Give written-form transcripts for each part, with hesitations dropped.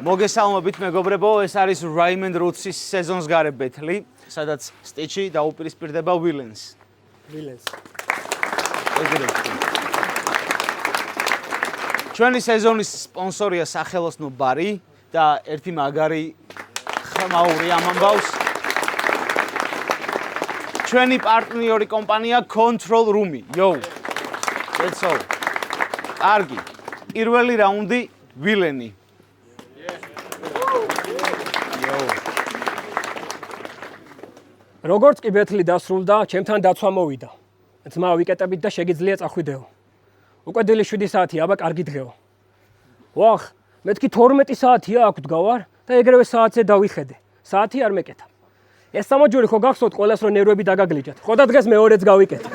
მოგესალმებით მეგობრებო, ეს არის Raymond Roots-ის სეზონს გარე ბეთლი, სადაც სტიჩი დაუპირისპირდება ვილენს. ჩვენი სეზონის სპონსორია სახელოსნო ბარი და ერთი მაგარი ხმაური ამ ამბავს. ჩვენი პარტნიორი კომპანია Control Room. Yo. That's all. კარგი. პირველი რაუნდი ვილენი. როგორც კი ბეთლი დასრულდა, ჩემთან დაცვა მოვიდა. ძმა ვიკეტებით და შეგიძლია წახვიდეო. უკვე დილი 7 საათია, აბა კარგი დღეო. ვახ, მეთქი 12 საათია აქ ვდგავარ და ეგრევე საათზე დავიხედე. საათი არ მეკეთა. ეს სამოჯური ხო გახსოვთ ყველას რომ ნერვები დაგაგლიჯათ. ხო და დღეს მეორეც გავიკეთე.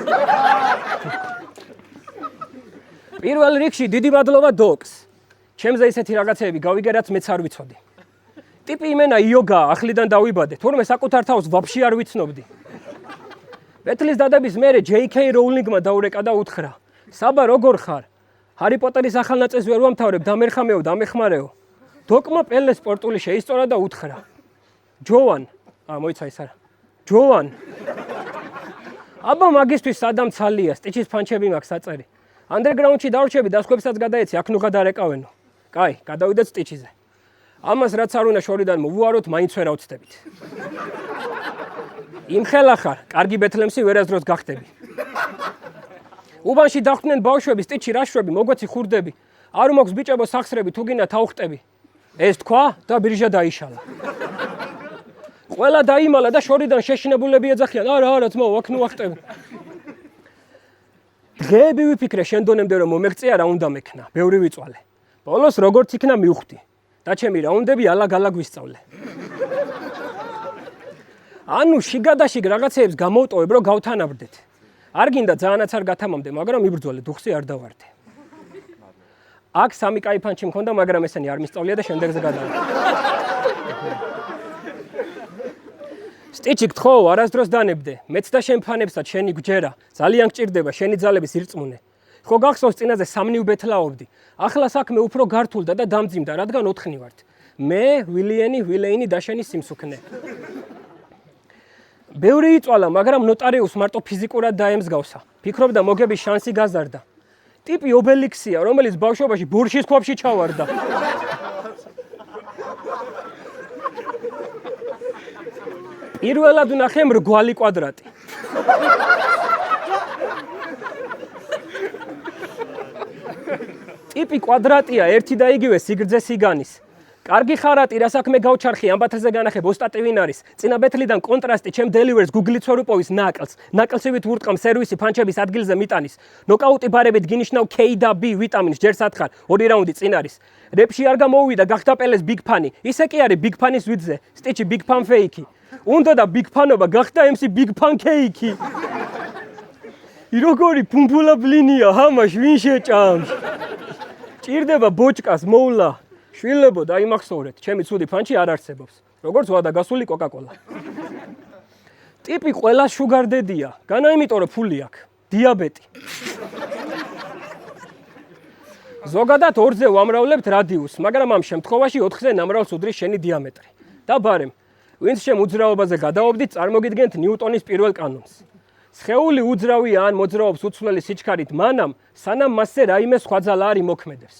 პირველ რიგში დიდი მადლობა დოკს. ჩემზე ისეთი რაღაცეები გავიგე, რაც მეც არ ვიცოდი. ტიპი იმენა იოგა ახლიდან დავიბადე, თურმე საკუთარ თავს ვაფშე არ ვიცნობდი. ბეთლის დადების მერე JK Rowling-მა დაურეკა და უთხრა: "საბა როგორ ხარ? ჰარი პოტერის ახალ ნაწილს ვერ ვამთავრებ, დამერხამეო, დამეხმარეო." დოკმა პელე სპორტული შეისწორა და უთხრა: "ჯოვან, მოიცა ის არა. ჯოვან. აბა მაგისტვის სადამცალია, სტიჩის ფანჩები მაქვს საწერი. Underground-ში დავრჩები და სხვებსაც გადაეცი, აქ ნუღა დარეკავენო." კაი, გადავიდეთ სტიჩიზე. ამას რაც არ უნდა შორიდან მოვუაროთ, მაინც ვერ ავწდებით. იმხელა ხარ, კარგი ბეთლემსი ვერასდროს გახდები. უბანში დახვდნენ ბავშვები, სტიჩი რაშვები, მოგვეცი ხურდები. არ უმოქვს ბიჭებო სახსრები, თუ გინდა თავხტები. ეს თქვა და ბირჟა დაიშალა. ყველა დაიმალა და შორიდან შეშინებულები ეძახიან: არა, ძმაო, აქ ნუ ახტები. დღეები ვიფიქრე შენ დონემდე რომ მომეღწია რა უნდა მექნა, ბევრი ვიწვალე. ბოლოს როგორც იქნა მივხვდი. და ჩემი რაუნდები ალაგ-ალაგ ვისწავლე. ანუ შიგადაშიგ რაღაცეებს გამოვტოვებ, რომ გავთანაბრდეთ. არ გინდა ძალიანაც არ გათამამდე, მაგრამ იბრძოლე, დუხსი არ დავარდე. აქ სამი კაი ფანჩი მქონდა, მაგრამ ესენი არ მისწავლია და შემდეგზე გადავიდა. სტიჩი გთხოვ, არასდროს დანებდე. მეც და შენ ფანებსაც შენი გვჯერა. ძალიან გჭირდება შენი ძალების ირწმუნე. ხო გახსოვს წინაზე სამნივ ბეთლაობდი. ახლა საქმე უფრო გართულდა და დამძიმდა, რადგან 4 ვართ. მე, ვილეინი და შენი სიმსუქნე. ბევრი იწვალა, მაგრამ ნოტარიუსს მარტო ფიზიკურად დაემსგავსა. ფიქრობდა მოგების შანსი გაზარდა. ტიპი ობელიქსია, რომელიც ბავშვობაში ბურშის ქვაბში ჩავარდა. პირველად ვნახე მრგვალი კვადრატი. ტიპი კვადრატია, ერთი და იგივე სიგრძე სიგანის. კარგი ხარატი, რა საქმე გავჩარხი, ამბათაზე განახებ ოსტატი ვინ არის. წინა ბეთლიდან კონტრასტი ჩემ დელივერს გუგლიც ვერ უპოვის ნაკლს. ნაკლსივით ვურტყამ სერვისი ფანჩების ადგილზე მიტანის. ნოკაუტი ბარებით გინიშნავ K და B ვიტამინს, ჯერ სათხარ, 2 რაუნდი წინ არის. რეპში არ გამოვიდა, გახდა პელეს ბიგ ფანი. ისე კი არის ბიგ ფანის ვიძზე, სტიჩი ბიგ ფან ფეიქი. უნდა და ბიგ ფანობა გახდა MC ბიგ ფან კეიქი. როგორი ფუმფულა ბლინია, ჰამაშ ვინ შეჭამს? ჭირდება ბოჭკას მოვლა. შვილებო დაიმახსოვრეთ, ჩემი ცუდი ფანჩი არ არსებობს. როგორც ვადა გასული კოკა-კოლა. ტიპი ყველა შუგარდედია, განა იმიტომ რომ ფული აქვს. დიაბეტი. ზოგადად 2-ზე ვამრავლებთ რადიუსს, მაგრამ ამ შემთხვევაში 4-ზე ნამრავლს უდრის შენი დიამეტრი. და ბარემ, ვინც შენ უძრაობაზე გადაობდით, წარმოგიდგენთ ნიუტონის პირველ კანონს. სხეული უძრავია ან მოძრაობს უცვლელი სიჩქარით მანამ, სანამ მასზე რაიმე სხვა ძალა არ იმოქმედებს.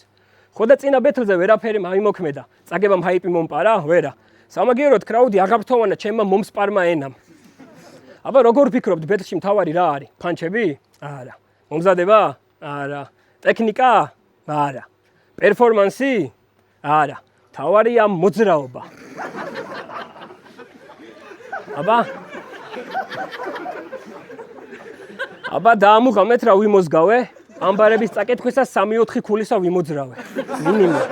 ხო და წინა ბეთლზე ვერაფერი აიმოქმედა. წაგებამ ჰაიპი მომპარა, ვერა. სამაგიეროდ კრაუდი აღაფრთოვანა ჩემმა მომსპარმა ენამ. აბა როგორ ფიქრობთ ბეთლში მთავარი რა არის? ფანჩები? არა. მომზადება? არა. ტექნიკა? არა. პერფორმანსი? არა. მთავარია მოძრაობა. აბა დაამუღამეთ რა ვიმოზგავე? ამბარების წაკითხვისას 3-4 ქულისა ვიმოძრავე. მინიმუმ.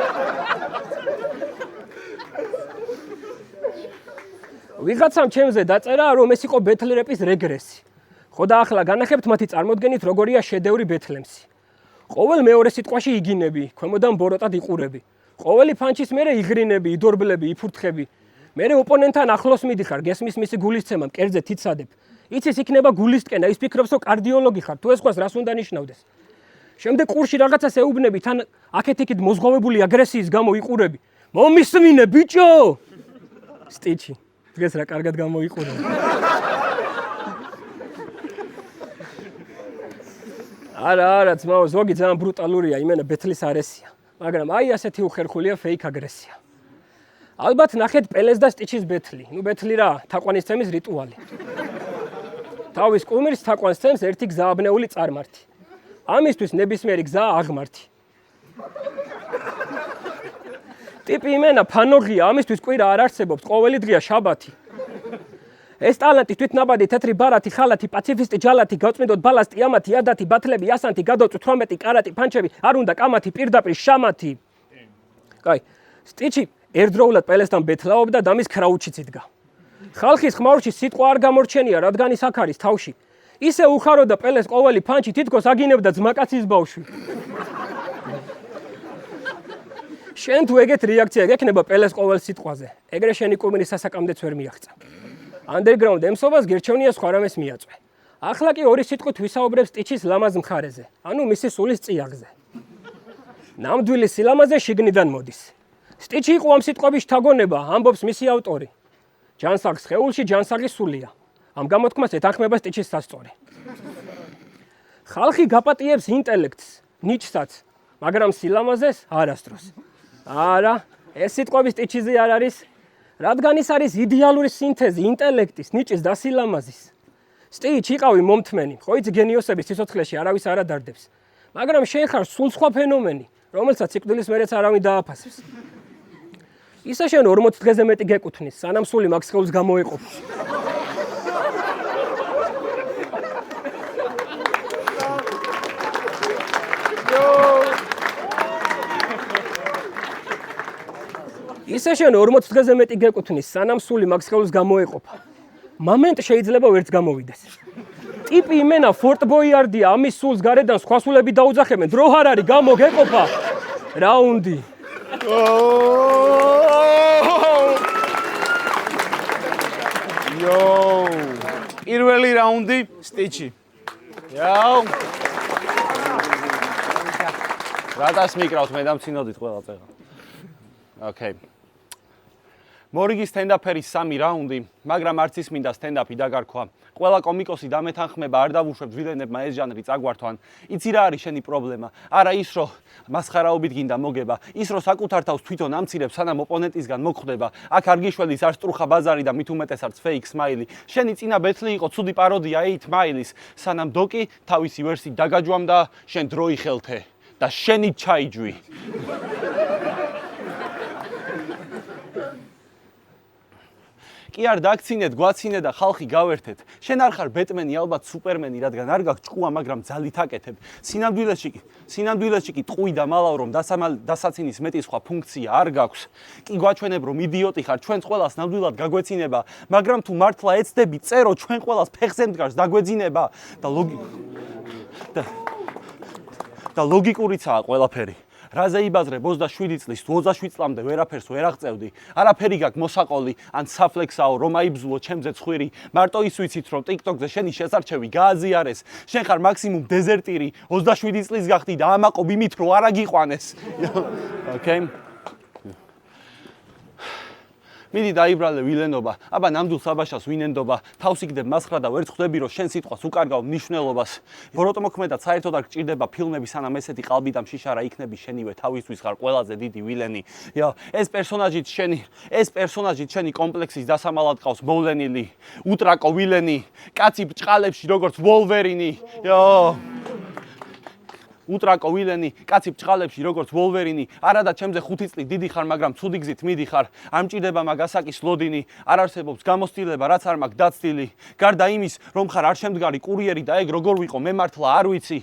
ვიღაცამ ჩემზე დაწერა, რომ ეს იყო ბეთლ რეპის რეგრესი. ხო და ახლა განახებთ მათი წარმოდგენით, როგორია შედევრი ბეთლემსი. ყოველ მეორე სიტყვაში იგინები, ქვემოდან ბოროტად იყურები. ყოველი ფანჩის მერე იღრინები, იდორბლები, იფურთხები. მერე ოპონენტთან ახლოს მიდიხარ, გესმის მისი გულისცემა, მკერდზე თიცადებ. იცის იქნება გულისტკენა, ის ფიქრობს, რომ კარდიოლოგი ხარ, თუ ეს ყვას რას უნდა ნიშნავდეს. შემდეგ ყურში რაღაცას ეუბნები, თან აქეთ-იქით მოზღვავებული აგრესიის გამო იყურები. მომისმინე ბიჭო სტიჩი დღეს რა კარგად გამოიყურე არა ძმაო ზოგი ძალიან ბრუტალურია იმენა ბეთლის არესია მაგრამ აი ასეთი უხერხულია ფეიქ აგრესია ალბათ ნახეთ პელეს და სტიჩის ბეთლი ნუ ბეთლი რა თაყვანისცემის რიტუალი თავის კუმირს თაყვანისცემს ერთი გზააბნეული წარმართი ამისთვის ნებისმიერი გზა აღმართი ტიპი იმენა ფანოღია ამისთვის კვირა არ არსებობს ყოველი დღეა შაბათი ეს ტალანტი თვითნაბადი თეთრი ბარათი ხალათი პაციფისტი ჯალათი გავწმინდოთ ბალასტი ამათი ადათი ბათლები ასანთი გადავწვით 18 კარატი პანჩები არ უნდა კამათი პირდაპირ შამათი კაი სტიჩი ერთდროულად პელესთან ბეთლაობდა და მის ქრაუჩიც იდგა ხალხის ხმაურში სიტყვა არ გამორჩენია რადგან ის აქ არის თავში ისე უხაროდა პელეს ყოველი ფანჩი თითქოს აგინებდა ძმაკაცის ბავშვი შენ თუ ეგეთ რეაქცია გექნება პელეს ყოველ სიტყვაზე ეგრე შენი კუმირის სასაკამდეც ვერ მიაღწევ Underground ემსობას გერჩევნია სხვა რამეს მიაწვე. ახლა კი ორი სიტყვით ვისაუბრებს ტიჩის ლამაზ მხარეზე, ანუ მისი სულის წიაღზე. ნამდვილი სილამაზე შიგნიდან მოდის. სტიჩი იყო ამ სიტყვების შთაგონება, ამბობს მისი ავტორი. ჯანსაღს ხეულში ჯანსაღი სულია. ამ გამოთქმას ეთანხმება სტიჩის სასწორი. ხალხი გაპატიებს ინტელექტს, ნიჭსაც, მაგრამ სილამაზეს არასდროს. არა, ეს სიტყვები სტიჩიზე არ არის. რადგან ის არის იდეალური სინთეზი ინტელექტის, ნიჭის და სილამაზის. სტიჩი იყავი მომთმენი, ხო იცი გენიოსების სიცოცხლეში არავის არ ადარდებს. მაგრამ შენ ხარ სულ სხვა ფენომენი, რომელსაც სიკვდილის მერეც არავინ დააფასებს. ისა შენ 40 დღეზე მეტი გეკუთვნის, სანამ სული მაგ სხეულს გამოეყოფ. ისე შენ 40 დღეზე მეტი გეკუთვნის, სანამ სული მაგ სხეულს გამოეყოფა. მომენტ შეიძლება ვერც გამოვიდეს. ტიპი იმენა ფორტ ბოიარდია, ამის სულს გარედან სხვა სულები დაუძახებენ, დრო არ არის, გამოგეყოფა. რაუნდი. პირველი რაუნდი სტიჩი. იაუ. რატას მიკრავს მე დამცინოდით ყველა წეღა. ოკეი. მორიგი სტენდაფერის 3 რაუნდი, მაგრამ არც ის მინდა სტენდაფი დაგარქვა. ყველა კომიკოსი დამეთანხმება არ დავუშვებს ვილენებმა ეს ჟანრი წაგვართვან. იცი რა არის შენი პრობლემა? არა ის რომ მასხარაობით გინდა მოგება, ის რომ საკუთარ თავს თვითონ ამცირებს, სანამ ოპონენტისგან მოგხვდება. აქ არ გიშველის არ სტრუხა ბაზარი და მით უმეტეს არც ფეიქ სმაილი. შენი წინა ბეთლი იყო ცუდი პაროდია 8 Miles, სანამ დოკი თავისი ვერსით დაგაჯვამდა, შენ დრო იხელთე და შენი ჩაიჯვი. კი არ დაგცინეთ, გვაცინე და ხალხი გავერთეთ. შენ არ ხარ ბეტმენი, ალბათ სუპერმენი, რადგან არ გაქვს ჭკუა, მაგრამ ძალით აკეთებ. სინამდვილეში კი ტყუი და მალავ რომ დასაცინის მეტი სხვა ფუნქცია არ გაქვს. კი გვაჩვენებ რომ იდიოტი ხარ, ჩვენს ყველას ნამდვილად გაგვეცინება, მაგრამ თუ მართლა ეცდები, წერო ჩვენ ყველას ფეხზე მდგარს დაგვეძინება და ლოგიკურიცაა ყველაფერი. რაზე იბაზრებ 27 წლის თუ 27 წლამდე ვერაფერს ვერ აღწევდი. არაფერი გაქვს მოსაყოლი ან საფლექსაო რომ აიბზულო ჩემზე ცხვირი. მარტო ის ვიცით რომ TikTok-ზე შენი შესარჩევი გააზიარეს. შენ ხარ მაქსიმუმ დეზერტირი, 27 წლის გახდი და ამაყობ იმით რომ არ აგიყვანეს. ოკეი. მიდი დაიბრალე ვილენობა, აბა ნამდვილ საბაშას ვინენდობა, თავს იგდებ მასხრა და ვერ ხვდები რომ შენ სიტყვას უკარგავ მნიშვნელობას. ბოროტმოქმედად საერთოდ არ გჭირდება ფილმები, სანამ ესეთი ყალბი და მშიშარა იქნები შენივე თავისთვის ხარ ყველაზე დიდი ვილენი. ეს პერსონაჟით შენი კომპლექსის დასამალად ყავს მოვლენილი, უტრაკო ვილენი, კაცი ბჭყალებში როგორც ვოლვერინი. უტრაკო ვილენი, კაცი ბჭყალებში როგორც ვოლვერინი. არადა ჩემზე 5 წლით დიდი ხარ, მაგრამ ცუდი გზით მიდიხარ. არ მჭირდება მაგასაკის ლოდინი, არ არსებობს გამოცდილება, რაც არ მაქვს დაცდილი. გარდა იმის, რომ ხარ არ შემდგარი კურიერი და ეგ როგორ ვიყო, მე მართლა არ ვიცი.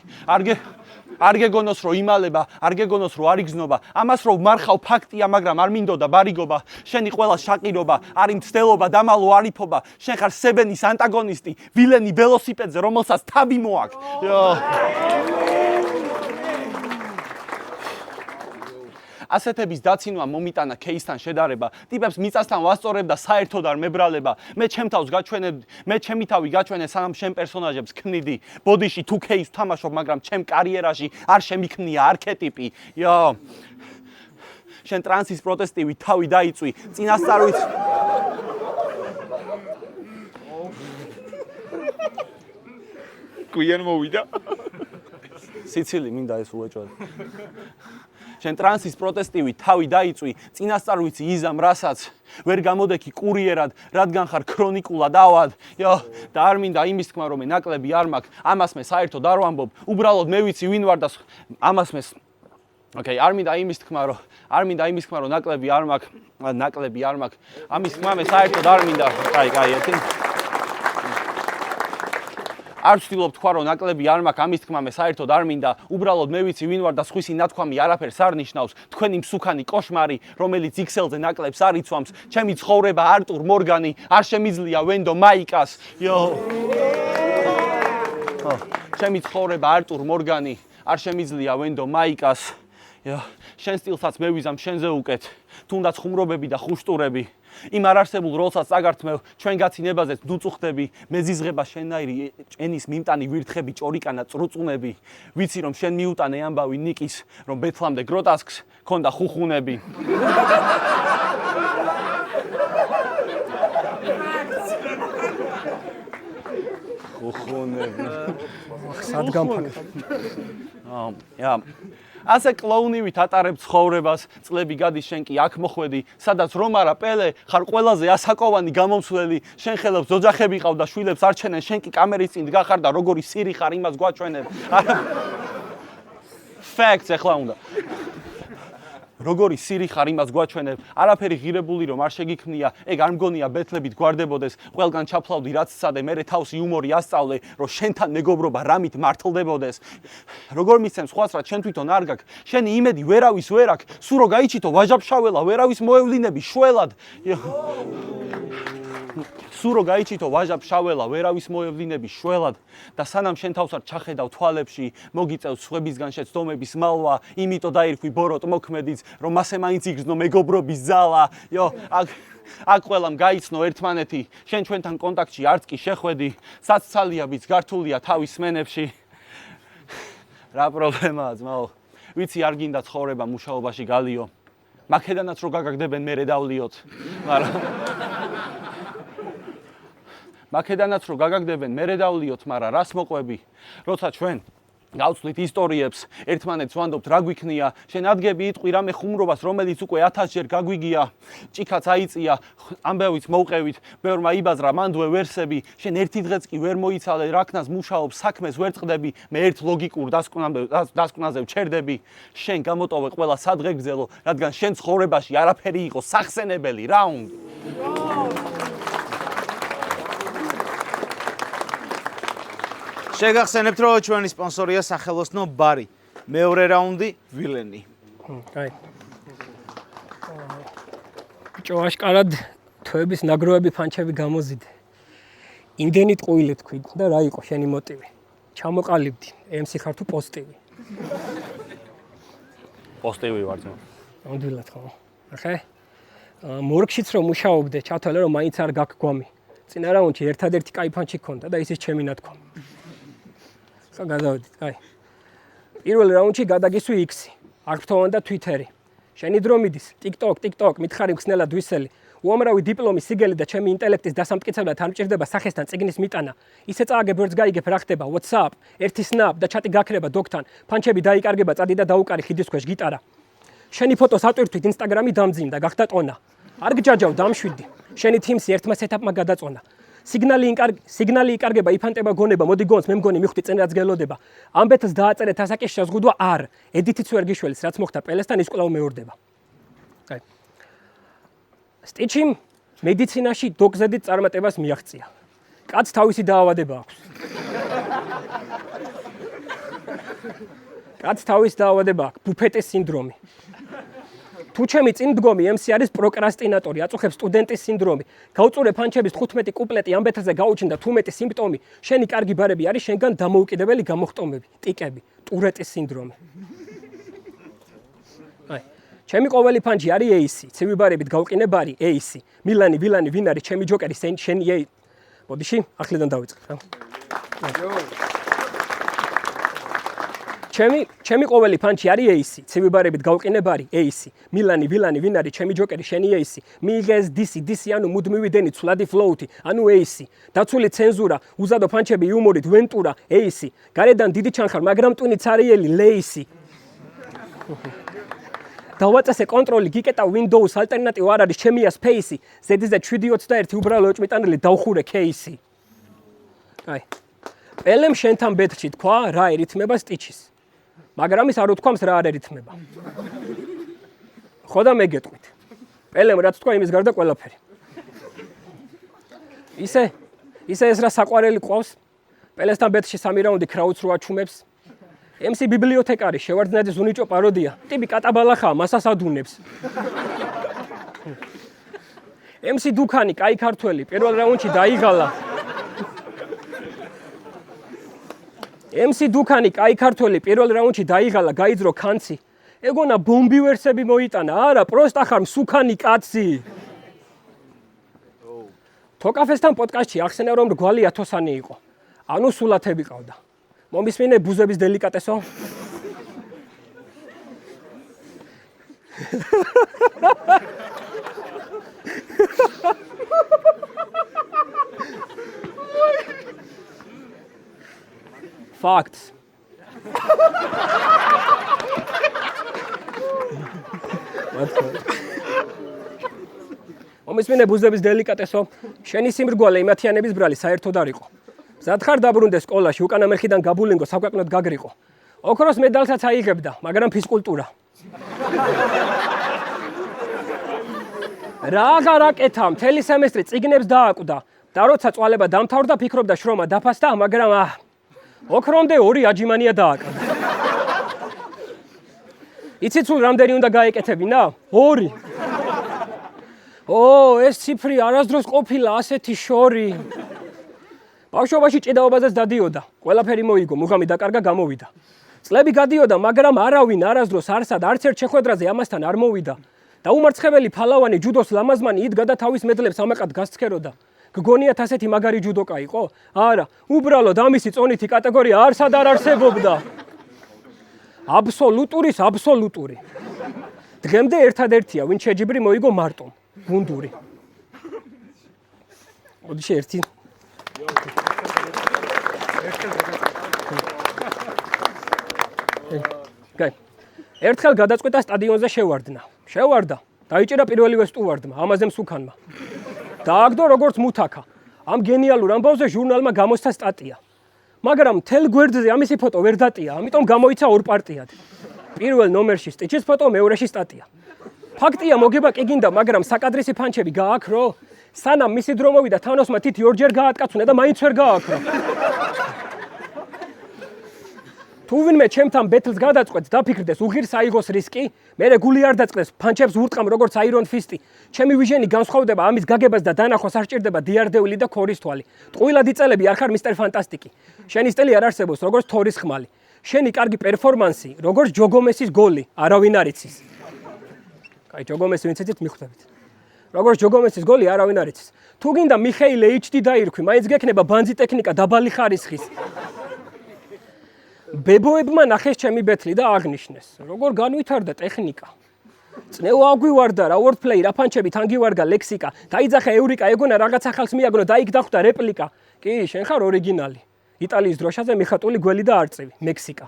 არ გეგონოს რომ იმალება, არ გეგონოს რომ არ იგზნობა. ამას რომ მარხავ ფაქტია, მაგრამ არ მინდოდა ბარიგობა. შენი ყველა შაყირობა, არი მცდელობა, დამალო არიფობა. შენ ხარ სებენის ანტაგონისტი, ვილენი ველოსიპედზე, რომელსაც თავი მოაქვს. ასეთების დაცინვა მომიტანა кейსთან შედარება, ტიპებს მიწასთან ვასწორებ და საერთოდ არ მებრალება. მე ჩემ თავს გაჩვენებ, მე ჩემი თავი გაჩვენე, სანამ შენ პერსონაჟებს ქმნიდი. ბოდიში 2K-ს ვთამაშობ, მაგრამ ჩემ კარიერაში არ შემიქმნია არქეტიპი. შენ ტრანსის პროტესტივით თავი დაიწვი, წინასწარვით გვიან მოვიდა. სიცილი მინდა ეს უეჭვად. შენ ტრანსის პროტესტივით თავი დაიწვი, წინასწარ ვიცი იზამ რასაც ვერ გამოდექი კურიერად, რადგან ხარ ქრონიკულად ავად. და არ მინდა იმის თქმა, რომ მე ნაკლები არ მაქვს, ამას მე საერთოდ არ ვამბობ. უბრალოდ მე ვიცი ვინ ვარ და ამას მე არ მინდა იმის თქმა, რომ ნაკლები არ მაქვს. ამის თქმა მე საერთოდ არ მინდა. ერთი არ ვცდილობ თქვა რომ ნაკლები არ მაქვს, ამის თქმა მე საერთოდ არ მინდა. უბრალოდ მე ვიცი ვინ ვარ და სხვისი ნათქვამი არაფერს არ ნიშნავს. თქვენი მსუქანი კოშმარი, რომელიც Excel-ზე ნაკლებს არ იცვამს. ჩემი ცხოვრება არტურ მორგანი, არ შემიძლია ვენდო მაიკას. ჩემი ცხოვრება არტურ მორგანი, არ შემიძლია ვენდო მაიკას. შენ სტილსაც მე ვიზამ შენზე უკეთ. თუნდაც ხუმრობები და ხუშტურები. იმ არარსებულ როლსაც წაგართმევ, ჩვენ გაცინებაზეც დუწუხდები, მეზიზღება შენაირი ენის მიმტანი ვირთხები, ჭორიკანა წრუწუნები. ვიცი რომ შენ მიუტანე ამბავი ნიკის, რომ ბეთლამდე გროტასკს ქონდა ხუხუნები. ხუხუნები. სადგამ ფაქ. ასე კლოუნივით ატარებ ცხოვრებას, წლები გადის შენ კი აქ მოხვედი, სადაც რომ არა პელე, ხარ ყველაზე ასაკოვანი გამომცვლელი, შენ ხელებს ოჯახები ყავ და შვილებს არჩენენ, შენ კი კამერის წინ დგახარ და როგორი სირი ხარ იმას გვაჩვენებ. Facts ეხლა უნდა. როგორი სირი ხარ იმას გვაჩვენებ, არაფერი ღირებული რომ არ შეგიქმნია, ეგ არ მგონია ბეთლებით გვარდებოდეს, ყველგან ჩაფლავდი რაც სცადე, მერე თავს იუმორი ასწავლე, რომ შენთან მეგობრობა რამით მართლდებოდეს. როგორ მისცემ სხვას რაც შენ თვითონ არ გაქვს, შენი იმედი ვერავის ვერ აქვს, სულ რო გაიჩითო ვაჟაბშაველა, ვერავის მოევლინები შველად. სულ რო გაიჩითო ვაჟაბშაველა, ვერავის მოევლინები შველად და სანამ შენ თავს არ ჩახედავ თვალებში, მოგიწევს სხვებისგან შეცდომების მალვა, იმიტომ დაირქვი ბოროტ მოქმედიც, რომ მასე მაინც იგრძნო მეგობრობის ძალა. აქ ყველამ გაიცნო ერთმანეთი, შენ ჩვენთან კონტაქტში არც კი შეხვედი, საცცალია ვიც გართულია თავის სმენებში. რა პრობლემაა ძმაო? ვიცი არ გინდა ცხოვრება მუშაობაში გალიო. მაქედანაც რო გაგაგდებენ მე რედავლიოთ. მაქედანაც რო გაგაგდებენ მე რედავლიოთ, მაგრამ რას მოყვები? როცა ჩვენ გავცვლით ისტორიებს, ერთმანეთს ვანდობთ რა გვიქნია, შენ ადგები იტყვი რამე ხუმრობას, რომელიც უკვე 1000-ჯერ გაგვიგია, ჭიქაც აიწია, ამბავიც მოვყევით, ბევრმა იბაზრა მანდვე ვერსები, შენ ერთი დღეც კი ვერ მოიცალე, რაკნას მუშაობს, საქმეს ვერ წყდები, მე ერთ ლოგიკურ დასკვნაზე ვჩერდები, შენ გამოტოვე ყველა სადღეგრძელო, რადგან შენ ცხოვრებაში არაფერი იყო სახსენებელი, რა უნდა? შეგახსენებთ, რომ ჩვენი სპონსორია სახელოსნო ბარი. მეორე რაუნდი ვილენი. აი. ბიჭო, აშკარად თვეების ნაგროვები ფანჩები გამოზიდე. იმდენი ტყუილე თქვი და რა იყო შენი მოტივი? ჩამოყალიბდი, MC ხარ თუ პოზიტივი? პოზიტივი ვარ ძმა. ნამდვილად ხო? ახე? მორგშიც რომ მუშაობდე, ჩათვალე რომ მაინც არ გაქვს გვამი. წინა რაუნდში ერთადერთი კაი ფანჩი ქონდა და ისიც ჩემი ნათქვამი. გადავედით, აი. პირველ რაუნდში გადაგისვი X-ი, არქტოვან და Twitter-ი. შენი დრო მიდის, TikTok, მითხარი ხსნელად ვისელი. უამრავი დიპლომი, სიგელი და ჩემი ინტელექტის დასამტკიცებლად არ მჭირდება სახესთან წიგნის მიტანა. ისე წააგებ ვერც გაიგებ რა ხდება, WhatsApp, ერთი Snap და ჩატი გაქრება დოქთან. ფანჩები დაიკარგება, წადი და დაუკარი ხიდის ქვეშ გიტარა. შენი ფოტოს ატვირთვით Instagram-ი დამძიმდა, გახდა ტონა. არ გჯაჯავ, დამშვიდი. შენი Teams-ი ერთმა setup-მა გადაწონა. სიგნალი იკარგება, იფანტება გონება, მოდი გონს, მე მგონი მიხვდი წინ რაც გელოდება. ამბეთს დააწერეთ ასაკის შეზღუდვა არ. ედითიც ვერ გიშველის, რაც მოხდა პელესთან, ის კვლავ მეორდება. აი. სტიჩიმ მედიცინაში დოკზედით წარმატებას მიაღწია. კაცს თავისი დაავადება აქვს. კაცს თავისი დაავადება აქვს, ბუფეტის სინდრომი. თუ ჩემი წინ მდგომი MC არის პროკრასტინატორი, აწუხებს სტუდენტის სინდრომი. გაუწურე ფანჩების 15 კუპლეტი ამბეთაზე გაუჩნდა 15 სიმპტომი. შენი კარგი ბარები არის შენგან დამოუკიდებელი გამოხტომები, ტიკები, ტურეტის სინდრომი. აი, ჩემი ყოველი ფანჩი არის AC, ცივი ბარებით გავყინე ბარი, AC. მილანი, ვილანი, ვინ არის ჩემი ჯოკერი, შენი AC. მოდიში, ახლიდან დავიწყებ რა. ჩემი ყოველი ფანჩი არის AC. ცივი ბარებით გავყინებ არის AC. მილანი, ვილანი, ვინ არის ჩემი ჯოკერი, შენი AC. მიიღეს DC, ანუ მუდმივი დენი, ცვლადი ფლოუთი, ანუ AC. დაცული ცენზურა, უზადო ფანჩები იუმორით, ვენტურა, AC. გარედან დიდი ჩანხარ, მაგრამ ტვინი ცარიელი, ლეისი. დავაწესე კონტროლი, გიკეტა Windows, ალტერნატივა არ არის, ჩემია Space-ი. ზედიზედ 721 უბრალო ეჭვმიტანილი დავხურე case-ი. აი. პელემ შენთან ბეთში თქვა, რა ერითმება სტიჩის. მაგრამ ის არ უთქვამს რა არ ერითმება. ხო და მე გეტყვით. პელემ რაც თქვა იმის გარდა ყველაფერი. ისე ეს რა საყვარელი ყავს? პელესთან ბეთში 3 რაუნდი კრაუდს რო აჩუმებს. MC ბიბლიოთეკარი შევარდნაძის უნიჭო პაროდია. ტიპი კატაბალახაა, მასას ადუნებს. MC დუქანი, კაი ქართველი, პირველ რაუნდში დაიღალა. MC დუქანი, კაი ქართველი, პირველ რაუნდში დაიღალა, გაიძრო კანცი. ეგონა ბომბი ვერსები მოიტანა, არა, პროსტა ხარ მსუქანი კაცი. თოკაფესთან პოდკასტში ახსენა რომ რგვალი ათოსანი იყო. ანუ სულათები ყავდა. მომისმინე ბუზების დელიკატესო? Facts. მომისმინე ბუზების დელიკატესო? შენი სიმრგვალე იმათიანების ბრალი საერთოდ არ იყო. ზათხარ დაბრუნდეს სკოლაში, უკანა მერხიდან გაბულინგო საკვაკნოდ გაგრიყო. ოქროს მედალსაც აიღებდა, მაგრამ ფიზკულტურა. რა გარაკეთა, მთელი სემესტრი წიგნებს დააკვდა. და როცა წვალება დამთავრდა, ფიქრობდა შრომა დაფასდა, მაგრამ ოქრომდე 2 აჯიმანია დააკარგა. იცით სულ რამდენი უნდა გაეკეთებინა? 2. ეს ციფრი არასდროს ყოფილა ასეთი შორი. ბავშვობაში ჭიდაობაზეც დადიოდა. ყველაფერი მოიგო, მუღამი დაკარგა, გამოვიდა. წლები გადიოდა, მაგრამ არავინ არასდროს არსად არც ერთ შეხვედრაზე ამასთან არ მოვიდა. დაუმარცხებელი ფალავანი ჯუდოს ლამაზმანი იდგა და თავის მედლებს ამაყად გასცქეროდა. გგონიათ ასეთი მაგარი ჯუდოკა იყო? არა, უბრალოდ ამისი წონითი კატეგორია არსად არ არსებობდა. აბსოლუტურის აბსოლუტური. დღემდე ერთადერთია, ვინ შეჯიბრი მოიგო მარტომ, გუნდური. მოდი ერთი. გაი. ერთხელ გადაწყვიტა სტადიონზე შევარდა. დაიჭირა პირველივე სტუვარდმა, ამაზე მსუქანმა. დააგდო როგორც მუთაკა. ამ გენიალურ ამბავზე ჟურნალმა გამოსცა სტატია. მაგრამ მთელ გვერდზე ამისი ფოტო ვერ დატია, ამიტომ გამოიცა 2 პარტიად. პირველ ნომერში სტიჩის ფოტო, მეორეში სტატია. ფაქტია, მოგება კი გინდა, მაგრამ საკადრისი ფანჩები გააქრო? სანამ მისი დრო მოვიდა, თანოსმა თითი 2 ჯერ გაატკაცუნა და მაინც ვერ გააქრო. თუ ვინმე ჩემთან ბეთლს გადაწყვეტს, დაფიქრდეს, უღირს აიღოს რისკი, მერე გული არ დაწყდეს, ფანჩებს ვურტყამ როგორც აირონ ფისტი. ჩემი ვიჟენი განსხვავდება ამის გაგებას და დანახვას არ სჭირდება დიარდეული და ქორისთვალი. ტყუილად იწელები არ ხარ მისტერ ფანტასტიკი. შენი სტილი არ არსებობს როგორც თორის ხმალი. შენი კარგი პერფორმანსი, როგორც ჯოგომესის გოლი, არავინ არ იცის. კაი, ჯოგომესი ვინც იცით მიხვდებით. როგორც ჯოგომესის გოლი არავინ არ იცის. თუ გინდა მიხეილ HD დაირქვი, მაინც გექნება ბანძი ტექნიკა დაბალი ხარისხის. ბებოებმა ნახეს ჩემი ბეთლი და აღნიშნეს, როგორ განვითარდა ტექნიკა. წნევა აგვივარდა რა wordplay, რა ფანჩები თან გივარგა ლექსიკა, დაიძახა ევრიკა, ეგონა რაღაც ახალს მიაგნო და იქ დახვდა რეპლიკა. კი, შენ ხარ ორიგინალი. იტალიის დროშაზე მიხატული გველი და არწივი, მექსიკა.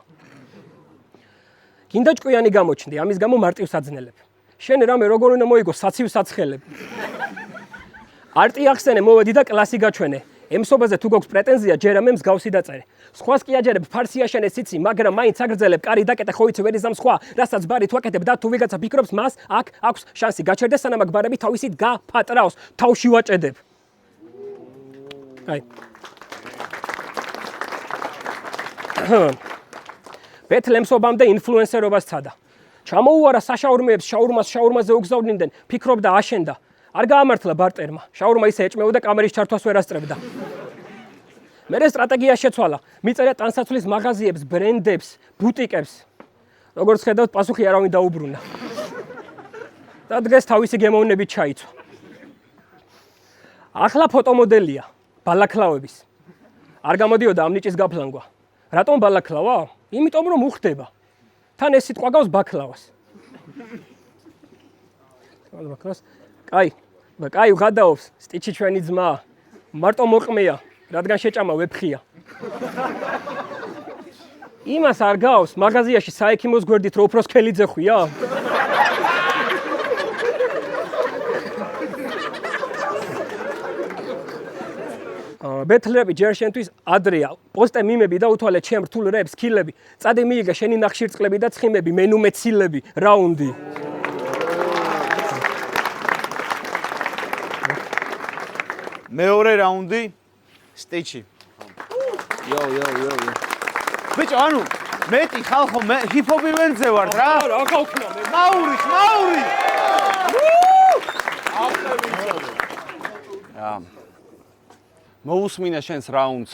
გინდა ჭკვიანი გამოჩნდი, ამის გამო მარტივს აძნელებ. შენ რამე როგორ უნდა მოიგო საცივ საცხელებ. არტი ახსენე, მოვედი და კლასი გაჩვენე. ემსობაზე თუ გოქვს პრეტენზია, ჯერ ამე მსგავსი დაწერე. სხვას კი აჯერებ ფარსი აშენე ციცი, მაგრამ მაინც აგრძელებ, კარი დაკეტე, ხო იცი ვერ იზამ სხვა, რასაც ბარი თუ აკეთებ და თუ ვიღაცა ფიქრობს, მას აქ აქვს შანსი გაჩერდეს, სანამ აქ ბარები თავისით გაფატრაოს, თავში ვაჭედებ. აი. ბეთლემსობამდე ინფლუენსერობას ცადა. ჩამოუარა საშაურმეებს, შაურმაზე უგზავნიდნენ, ფიქრობდა აშენდა. არ გაამართლა ბარტერმა. შაურმა ისე ეჭმეოდა, კამერის ჩართვას ვერ ასწრებდა. მერე სტრატეგია შეცვალა. მიწერა ტანსაცმლის მაღაზიებს, ბრენდებს, ბუტიკებს. როგორც ხედავთ, პასუხი არავინ დაუბრუნა. და დღეს თავისი გემოვნებით ჩაიცვა. ახლა ფოტომოდელია, ბალაკლავების. არ გამოდიოდა ამ ნიჭის გაფლანგვა. რატომ ბალაკლავა? იმიტომ რომ უხდება. თან ეს სიტყვა გავს ბაქლავას. ბაქლავს. კაი გადაობს სტიჩი ჩვენი ძმა. მარტო მოყმეა, რადგან შეჭამა ვეფხია. იმას არ გავს მაღაზიაში საექიმოს გვერდით რო უფრო სქელიძე ხვია? ბეთლები ჯერ შენთვის ადრეა. პოსტე მიმები და უთვალე ჩემ რთულ რებს, ქილები. წადე მიიგა შენი ნახშირწყლები და ცხიმები, მენუ მეცილები, რაუნდი. მეორე რაუნდი სტიჩი. Yo. ბიჭო, ანუ მეტი ხალხო მე ჰიპ-ჰოპი ვენზე ვარ რა. რა გავქნა მე? მაური. მოусმინე შენს რაუნდს.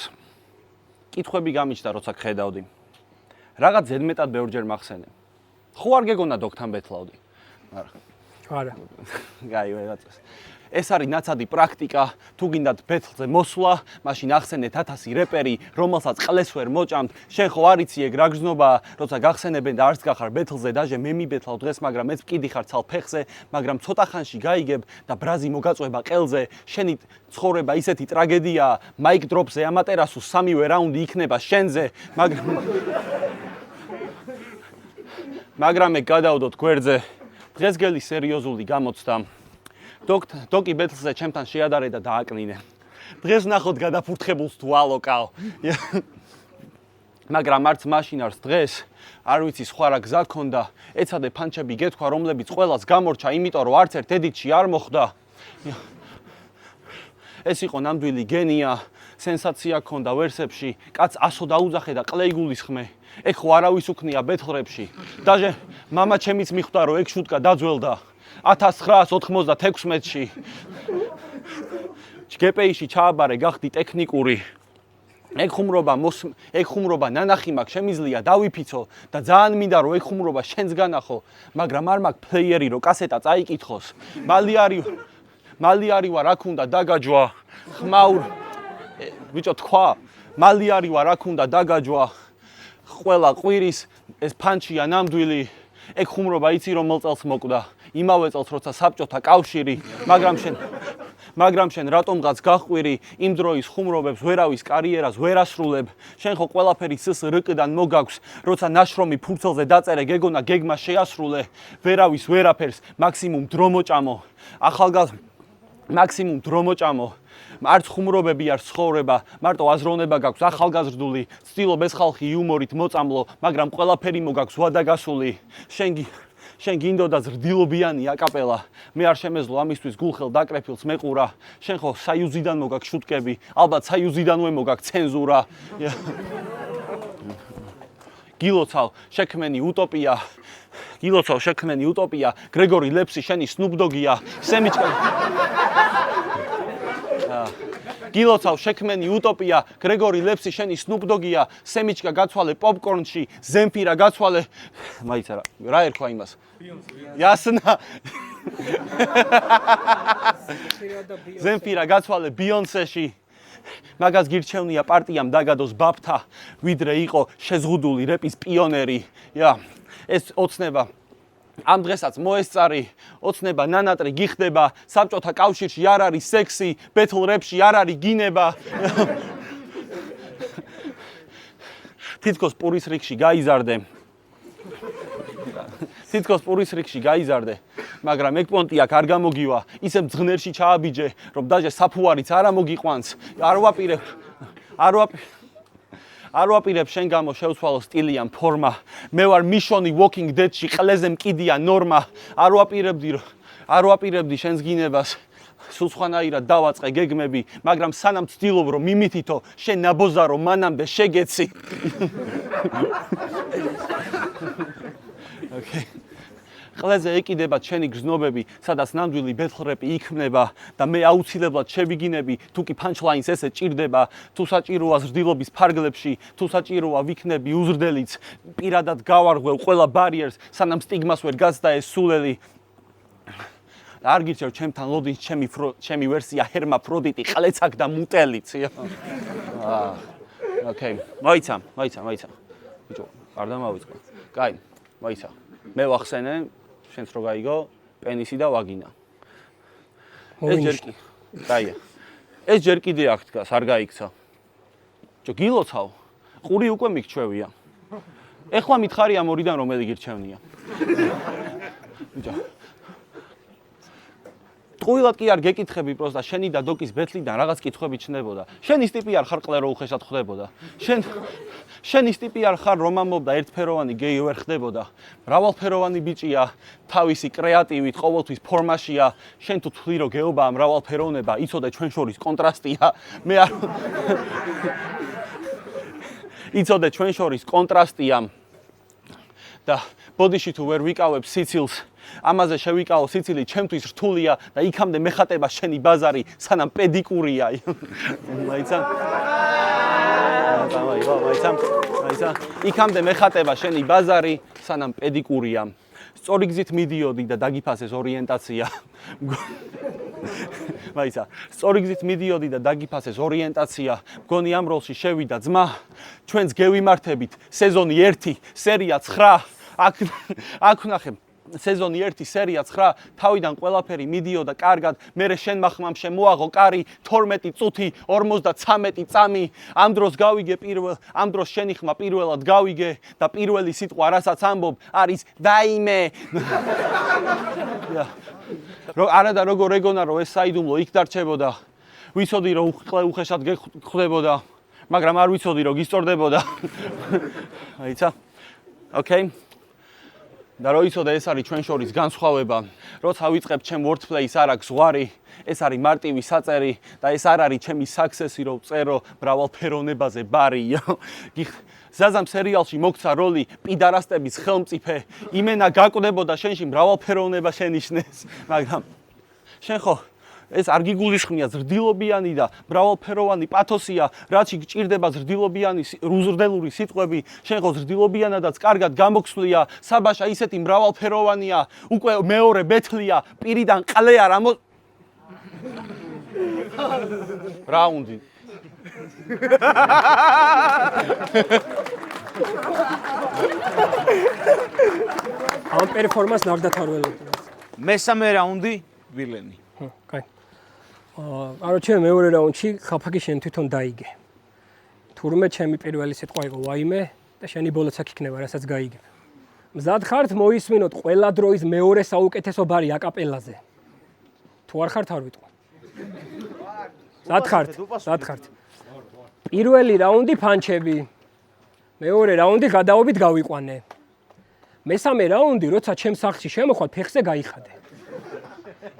კითხვები გამიჩნდა, როცა გხედავდი. რაღაც ზედმეტად ბევრჯერ მახსენე. ხო არ გეგონა დოქთან ბეთლავდი? არა. გაი ვერაწეს. ეს არის ნაცადი პრაქტიკა, თუ გინდათ ბეთლზე მოსვლა, მაშინ ახსენეთ 1000 რეპერი, რომელსაც ყლეს ვერ მოჭამთ. შენ ხო არ იცი ეგ რა გზნობაა, როცა გახსენებენ და არც გახარ ბეთლზე, დაჟე მე მიბეთლავ დღეს, მაგრამ მეც მკიდი ხარ ცალ ფეხზე, მაგრამ ცოტა ხანში გაიგებ და ბრაზი მოგაწვება ყელზე. შენი ცხოვრება ისეთი ტრაგედიაა, მაიკ დროპზე ამატერასუს სამივე რაუნდი იქნება შენზე, მაგრამ მე გადავდოთ გვერდზე. დღესგელი სერიოზული გამოცდა. დოკი ბეთლზე ჩემთან შეადარე და დააკნინე. დღეს ნახოთ გადაფურთხებულს თუ ალოკაო. მაგრამ არც მაშინ არც დღეს, არ ვიცი სხვა რა გზა ქონდა, ეცადე ფანჩები გეთქვა, რომლებიც ყველას გამორჩა, იმიტომ რომ არც ერთ ედიტში არ მოხდა. ეს იყო ნამდვილი გენია, სენსაცია ქონდა ვერსებში, კაც 100 დაუძახე და ყლეიგულის ხმე. ეგ ხო არავის უქნია ბეთლრებში. დაჟე მამა ჩემიც მიხვდა რომ ეგ შუტკა დაძველდა. 1996-ში ჯგპ-ში ჩააბარე გახდი ტექნიკური. ეგ ხუმრობა ნანახი მაქვს, შემიძლია დავიფიცო და ძალიან მინდა რომ ეგ ხუმრობა შენს განახო, მაგრამ არ მაქვს პლეიერი რომ კასეტა წაიკითხოს. მალი არის ვარ, აქ უნდა დაგაჯვა. ხმაურ ბიჭო თქვა, მალი არის ვარ, აქ უნდა დაგაჯვა. ყველა ყვირის ეს ფანჩია ნამდვილი. ეგ ხუმრობა იცი რომ მოლწელს მოკვდა. იმავე წელს როცა საბჭოთა კავშირი, მაგრამ შენ რატომღაც გახვირი, იმ დროის ხუმრობებს ვერავის კარიერას ვერ ასრულებ. შენ ხო ყველაფერი სსრკ-დან მოგაქვს, როცა ნაშრომი ფურცელზე დაწერე, გეგონა გეგმა შეასრულე. ვერავის ვერაფერს, მაქსიმუმ დრო მოჭამო. მაქსიმუმ დრო მოჭამო. არც ხუმრობები არ ცხოვრება, მარტო აზროვნება გაქვს ახალგაზრდული, ცდილობ ეს ხალხი იუმორით მოწამლო, მაგრამ ყველაფერი მოგაქვს ვადაგასული. შენ გინდოდა ზრდილობიანი აკაპელა, მე არ შემეძლო ამისთვის გულხელ დაკრეფილს მეყურა. შენ ხო საიუზიდან მოგაქვს შუტკები, ალბათ საიუზიდანვე მოგაქვს ცენზურა. გილოცავ შექმენი უტოპია, გრეგორი ლეფსი შენი სნუპდოგია, გილოცავ შექმენი უტოპია, გრეგორი ლეფსი შენი სნუპდოგია, სემიჩკა გაცვალე პოპკორნში, ზემფირა გაცვალე, მაიცა რა ერქვა იმას? იასნა. ზემფირა გაცვალე ბიონსეში. მაგას გირჩევნია პარტიამ დაგადოს ბაფთა, ვიდრე იყო შეზღუდული რეპის პიონერი. ეს ოცნება ამ დღესაც მოესწარი, ოცნება ნანატრი გიხდება, საბჭოთა კავშირში არ არის სექსი, ბეთლ რეპში არ არის გინება. თითქოს პურის რიგში გაიზარდე, მაგრამ ეგ პონტი აქ არ გამოგივა, ისე მძღნერში ჩააბიჯე, რომ დაჟე საფუარიც არ ამოგიყვანს. არ ვაპირებ შენ გამო შევცვალო სტილიან ფორმა. მე ვარ მიშონი Walking Dead-ში, ყლეზე მკიდია ნორმა. არ ვაპირებდი შენს გინებას. სულ სხვანაირად დავაწყე გეგმები, მაგრამ სანამ ცდილობ რომ მიმითითო, შენ ნაბოზარო მანამდე შეგეცი. Okay. ყლეზე ეკიდება ჩვენი გზნობები, სადაც ნამდვილი ბეთლრეპი იქმნება და მე აუცილებლად შევიგინები, თუ კი პანჩლაინს ესე ჭირდება, თუ საჭიროა ზრდილობის ფარგლებში, თუ საჭიროა ვიქნები უზრდელიც, პირადად გავარღვევ ყველა ბარიერს, სანამ სტიგმას ვერ გაცდა ეს სულელი. არ გირჩევ ჩემთან ლოდინს ჩემი ვერსია ჰერმაფროდიტი, ყლეცაკ და მუტელიც. Okay, მაიცა. ბიჭო არ დამავიწყო. კაი, მოიცა. მე ვახსენე, შენც რო გაიგო, პენისი და ვაგინა. ეს ჯერ კი. კაია. ეს ჯერ კიდე აქ დგას, არ გაიქცა. ჯო გილოცავ. ყური უკვე მიგჩვევია. ეხლა მითხარი ამ ორიდან რომელი გირჩევნია. ბიჭო. ტყუილად კი არ გეკითხები პროსტა შენი და დოკის ბეთლიდან რაღაც კითხვები ჩნდებოდა. შენ ის ტიპი არ ხარ ყლერო უხეშად ხდებოდა. შენ ის ტიპი არ ხარ რომამობდა ერთფეროვანი გეი ვერ ხდებოდა. მრავალფეროვანი ბიჭია, თავისი კრეატივით ყოველთვის ფორმაშია. შენ თუ თვლი რომ გეობაა მრავალფეროვნება, იცოდე ჩვენ შორის კონტრასტია. მე არ იცოდე ჩვენ შორის კონტრასტია. და ბოდიში თუ ვერ ვიკავებ სიცილს ამაზე შევიკავო სიცილი ჩემთვის რთულია და იქამდე მეხატება შენი ბაზარი სანამ პედიკურია. მაიცა? მაიცა? იქამდე მეხატება შენი ბაზარი სანამ პედიკურია. სწორი გზით მიდიოდი და დაგიფასეს ორიენტაცია. მაიცა, სწორი გზით მიდიოდი და დაგიფასეს ორიენტაცია. მგონი ამ როლში შევიდა ძმა. ჩვენც გევიმართებით სეზონი 1, სერია 9. აქ ვნახე სეზონი 1 სერია 9 თავიდან ყველაფერი მიდიოდა კარგად. მერე შენ მახმამ შემოაღო კარი 12 წუთი 53 წამი. ამ დროს გავიგე ამ დროს შენი ხმა პირველად გავიგე და პირველი სიტყვა რასაც ამბობ არის დაიმე. არა და როგორ ეგონა რომ ეს საიდუმლო იქ დარჩებოდა. ვიცოდი რომ უხეშად გხვდებოდა, მაგრამ არ ვიცოდი რომ გისწორდებოდა. აიცა? ოკეი. და რო იცოდე ეს არის ჩვენ შორის განსხვავება, როცა ვიწყებ ჩემ wordplay-ს არ აქვს ზღვარი, ეს არის მარტივი საწერი და ეს არ არის ჩემი success-ი რომ წერო მრავალფეროვნებაზე ბარი. ზაზამ სერიალში მოგცა როლი პიდარასტების ხელმწიფე, იმენა გაკვდებოდა შენში მრავალფეროვნება შენიშნეს, მაგრამ შენ ხო ეს არ გიგულისხმია ზრდილობიანი და მრავალფეროვანი პათოსია, რაც გჭირდება ზრდილობიანი უზრდელური სიტყვები, შენ ხო ზრდილობიანადაც კარგად გამოგცვლია, საბაშა ისეთი მრავალფეროვანია, უკვე მეორე ბეთლია, პირიდან ყლე არ ამო რაუნდი. ამ პერფორმანსს ნახდათარველობდი. მესამე რაუნდი ვილენი. კაი. აროჩე მეორე რაუნდში ხაფაკი შენ თვითონ დაიგე. თურმე ჩემი პირველი სიტყვა იყო ვაიმე და შენი ბოლოც აქ იქნება, რასაც გაიგებ. მზად ხართ მოისმინოთ ყველა დროის მეორე საუკეთესო ბარი აკაპელაზე. თუ არ ხართ არ ვიტყვი. მზად ხართ. პირველი რაუნდი ფანჩები. მეორე რაუნდი გადაობით გავიყვანე. მესამე რაუნდი როცა ჩემს სახლში შემოხვარ ფეხზე გაიხადე.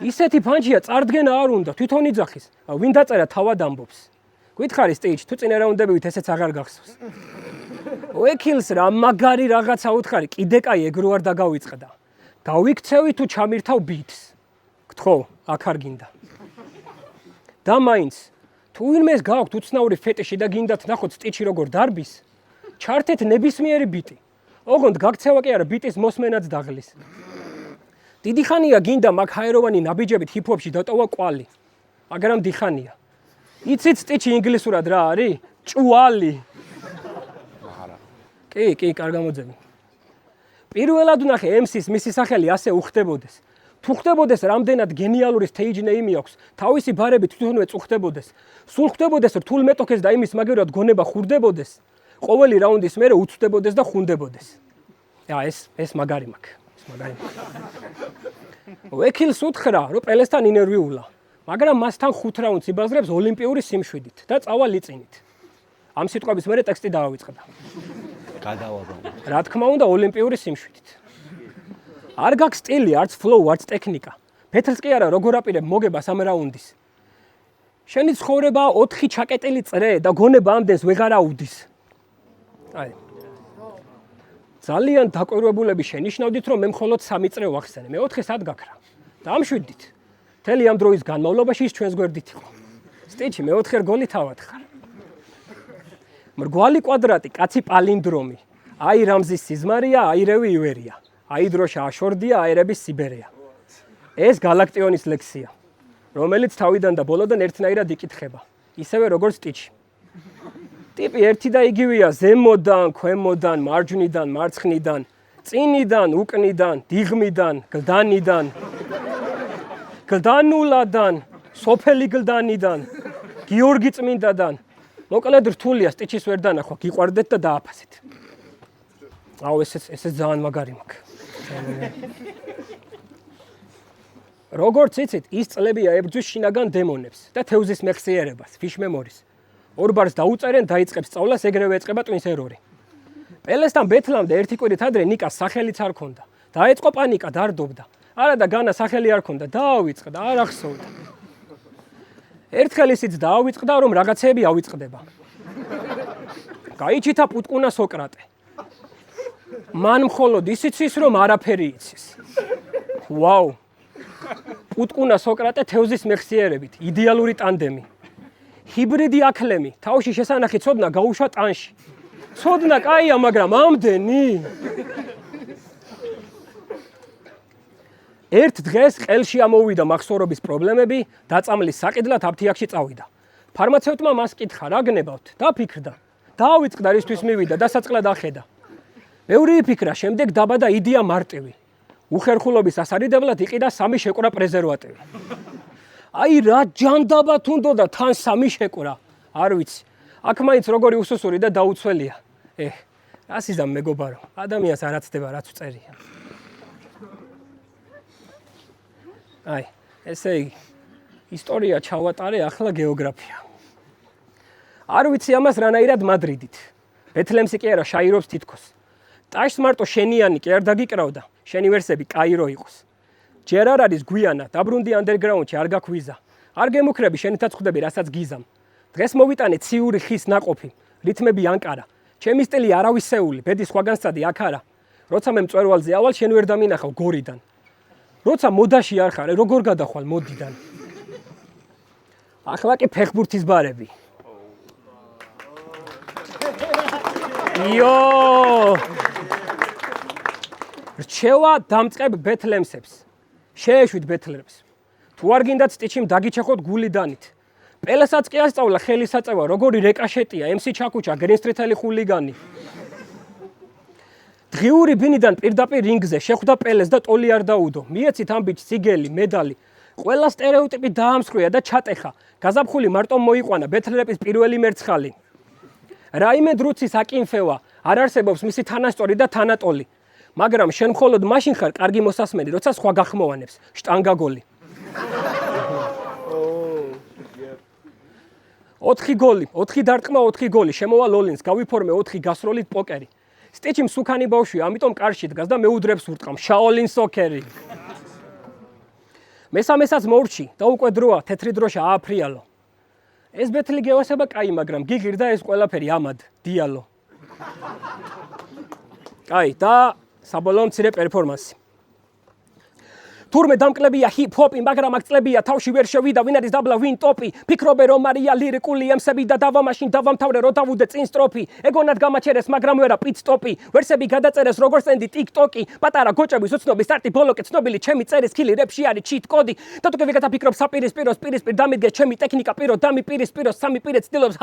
ისეთი ფანჩია წარდგენა არ უნდა, თვითონ იძახის. ვინ დაწერა თავად ამბობს. გითხარი stage თუ წინა რაუნდებივით ესეც აღარ გახსოვს. ვექილს რა მაგარი რაღაცა უთხარი, კიდე კაი ეგრო არ დაგავიწყდა. დავიქცევი თუ ჩამირთავ ბიტს. გთხოვ, აქ არ გინდა. და მაინც თუ ვინმეს გააქვთ უცნაური ფეტიში და გინდათ ნახოთ სტიჩი როგორ დარბის, ჩართეთ ნებისმიერი ბიტი. ოღონდ გაქცევა კი არა ბიტის მოსმენაც დაღლის. დიდი ხანია გინდა მაგ ჰაეროვანი ნაბიჯებით ჰიპ-ჰოპში დატოვა კვალი. მაგრამ დიხანია. იცით სტიჩი ინგლისურად რა არის? ჭუალი. კი, კარგ გამოძები. პირველად ვნახე MC-ს მისი სახელი ასე უხდებოდეს. თუ ხდებოდეს რამდენად გენიალური stage name-ი აქვს, თავისი ბარებით თვითონვე წუხდებოდეს. სულ ხდებოდეს რთულ მეტოქეს და იმის მაგერად გონება ხურდებოდეს. ყოველი რაუნდის მერე უცვდებოდეს და ხუნდებოდეს. ეს მაგარი მაქვს. ვექილს უთხრა, რომ პელესთან ინტერვიულა, მაგრამ მასთან 5 რაუნდს იბაზრებს ოლიმპიური სიმშვიდით და წავა ლიწინით. ამ სიტყვების მერე ტექსტი დაავიწყდა. გადავაბა. რა თქმა უნდა, ოლიმპიური სიმშვიდით. არ გაქვს სტილი, არც flow, არც ტექნიკა. ფეთრს კი არა, როგორ აპირებ მოგებას ამ რაუნდის. შენი ცხოვრება 4 ჩაკეტილი წრე და გონება ამდენს ვეღარ აუდის. ძალიან დაკვირვებულები შენიშნავდით, რომ მე მხოლოდ 3 წრე ვახსენე. მე 4 სად გაქრა. და ამ 7-ით. მთელი ამ დროის განმავლობაში ის ჩვენს გვერდით იყო. სტიჩი მე 4 რგოლი თავად ხარ. მრგვალი კვადრატი, კაცი პალინდრომი. აი რამზის სიზმარია, აირევი ივერია. აი დროშა აშორდია, აირების სიბერია. ეს გალაქტიონის ლექსია, რომელიც თავიდან და ბოლოდან ერთნაირად იკითხება. ისევე როგორც სტიჩი. ტიპი ერთი და იგივეა ზემოდან, ქვემოდან, მარჯვნიდან, მარცხნიდან, წინიდან, უკნიდან, დიღმიდან, გლდანიდან, გლდანულადან, სოფელი გლდანიდან, გიორგი წმინდადან. მოკლედ რთულია, სტიჩის ვერ დანახვა, გიყვარდეთ და დააფასეთ. აუ ესე ძალიან მაგარი მაქვს. როგორც იცით, ის წლებია ებრძვის შინაგან დემონებს და თევზის მეხსიერებას, fish memories. ორ ბარს დაუწერენ, დაიწყებს სწავლას, ეგრევე ეწყება ტვინს ერორი. პელესთან ბეთლამდე ერთი კვირით ადრე ნიკას სახელიც არ ქონდა. დაეწყო პანიკა, დარდობდა. არა და განა სახელი არ ქონდა, დაავიწყდა, არ ახსოვდა. ერთხელ ისიც დაავიწყდა, რომ რაღაცეები ავიწყდება. გაიჩითა პუტკუნა სოკრატე. მან მხოლოდ ისიც ის, რომ არაფერი იცის. ვაუ. პუტკუნა სოკრატე თევზის მეხსიერებით, იდეალური ტანდემი. ჰიბრიდი აქლემი, თავში შესანახი ცოდნა გაუშვა ტანში. ცოდნა კაია, მაგრამ ამდენი. ერთ დღეს ყელში ამოვიდა მახსოვრობის პრობლემები, დაწამლის საყიდლად აფთიაქში წავიდა. ფარმაცევტმა მას კითხა, რა გნებავთ? დაფიქრდა. დაავიწყდა, რისთვის მივიდა, დასაწყლად ახედა. ბევრი იფიქრა, შემდეგ დაბადა იდეა მარტივი. უხერხულობის ასარიდებლად იყიდა 3 შეკვრა პრეზერვატივი. აი რა ჯანდაბათ უნდოდა თან 3 შეკვრა. არ ვიცი. აქ მაინც როგორი უსუსური და დაუცველია. რას იზამ მეგობარო, ადამიანს არ აცდება, რაც წერია. აი, ესე იგი, ისტორია ჩავატარე, ახლა გეოგრაფია. არ ვიცი ამას რანაირად მადრიდით. ბეთლემსი კი არა, შაირობს თითქოს. ტაშს მარტო შენიანი კი არ დაგიკრავდა, შენი ვერსები კაირო იყოს. ჯერ არ არის გვიანა, დაბრუნდი ანდერგრაუნდში, არ გაქვიზა. არ გემუქრები, შენითაც ხვდები, რასაც გიზამ. დღეს მოვიტანე ციური ხის ნაყოფი, რითმები ანკარა. ჩემი სტილი არავისეული, ბედი სხვაგან სწადი აქ არა. როცა მე მწვერვალზე ავალ, შენ ვერ დამინახავ გორიდან. როცა მოდაში არ ხარ, როგორ გადახვალ მოდიდან. ახლა კი ფეხბურთის ბარები. იო! რჩევა დამწყებ ბეთლემსებს. შეეშვით ბეთლემს. თუ არ გინდათ სტიჩიმ დაგიჩეხოთ გულიდანით. პელესაც კი ასწავლა ხელისაწევა, როგორი რეკაშეტია, MC ჩაკუჩა, გრინსტრიტელი ხულიგანი. დღიური ბინიდან პირდაპირ რინგზე შეხვდა პელეს და ტოლი არ დაუდო. მიეცით ამ ბიჭს სიგელი, მედალი. ყველა სტერეოტიპი დაამსხვრია და ჩატეხა. გაზაფხული მარტო მოიყვანა ბეთლემის პირველი მერცხალი. რაიმე დრუცის აკინფევა, არ არსებობს მისი თანასწორი და თანატოლი. მაგრამ შენ მხოლოდ მაშინ ხარ კარგი მოსასმენი, როცა სხვა გახმოვანებს, შტანგა გოლი. 4 გოლი, 4 დარტყმა, 4 გოლი, შემოვა ლოლინს, გავიფორმე 4 გასროლით პოკერი. სტიჩი მსუქანი ბავშვია, ამიტომ კარში დგას და მეუდრებს ურტყამ, შაოლინ სოკერი. მესამესაც მორჩი და უკვე დროა, თეთრი დროშა ააფრიალო. ეს ბეთლი გევასება კაი, მაგრამ გიგირდა ეს ყველაფერი ამად, დიალო. კაი, და საბოლოო მცირე პერფორმანსი. თურმე დამკლებია ჰიპ-ჰოპი, მაგრამ აქ წლებია თავში ვერ შევიდა, ვინ არის დაბლა, ვინ ტოპი. ფიქრობე რომ არია ლირიკული ემსები და დავა მაშინ დავამთავრე, რო დავუდე წინ სტროფი. ეგონად გამაჩერეს, მაგრამ ვერა პიტ სტოპი. ვერსები გადაწერეს როგორც სტენდი TikTok-ი. პატარა გოჭების უცნობი სტარტი ბოლოკე ცნობილი, ჩემი წერის ხილი რეპში არის cheat code-ი. და თუ ვიღაცა ფიქრობს საპირისპიროს, პირისპირ დამიდგეს ჩემი ტექნიკა პირო, დამიპირისპიროს, სამი პირე ცდილობს,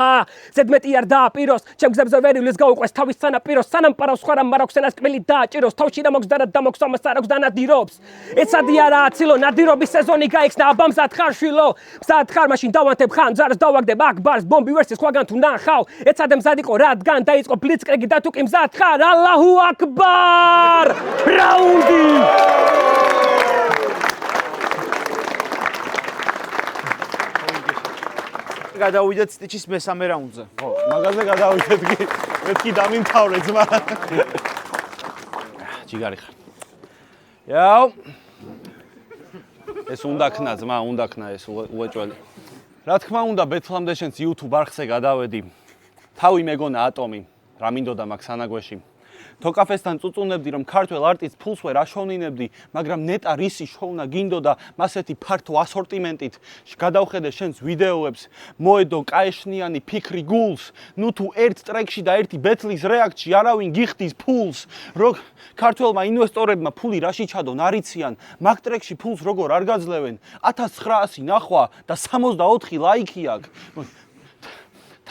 ზედმეტი არ დააპიროს. ჩემ გზებზე ვერილის გაუყვეს თავის სანაპიროს, სანამ პარავს სხვა რამ მაროქსენას კბილი დააჭიროს, თავში რა მოქვს და რა დამოქვს ამას არ აქვს და ნადირობს. ეცადი არა აცილო, ნადირობის სეზონი გაიქცნა, აბა მზად ხარ შვილო, მზად ხარ, მაშინ დავანთებ ხან, ძარს დავაგდებ აქ ბარს, ბომბი ვერსის სხვაგან თუ ნახავ, ეცადე მზად იყო, რადგან დაიწყო ბლიცკრიგი და თუ კი მზად ხარ, ალლაჰუ აკბარ, რაუნდი! გადავიდეთ სტიჩის მესამე რაუნდზე. ხო, მაგაზე გადავიდეთ კი, მეთქი დამიმთავრე ძმა. ჯიგარი ხარ. იაუ. ეს უნდა ქნა ძმა, უნდა ქნა ეს უეჭველი. რა თქმა უნდა, ბეთლემდე შენს YouTube არხზე გადავედი. თავი მეგონა ატომი, რა მინდოდა მაგ სანაგვეში. თოკაფესთან წუწუნებდი, რომ ქართველ არტისტს ფულს ვერ აშოვნინებდი, მაგრამ ნეტა რისი შოვნა გინდოდა მასეთი ფართო ასორტიმენტით. გადავხედე შენს ვიდეოებს, მოედო კაეშნიანი ფიქრი გულს, ნუ თუ ერთ ტრეკში და ერთი ბეთლის რეაქტში არავინ გიხდის ფულს. ქართველმა ინვესტორებმა ფული რაში ჩადონ არიციან, მაგ ტრეკში ფულს როგორ არ გაძლევენ, 1900 ნახვა და 64 ლაიქი აქვს.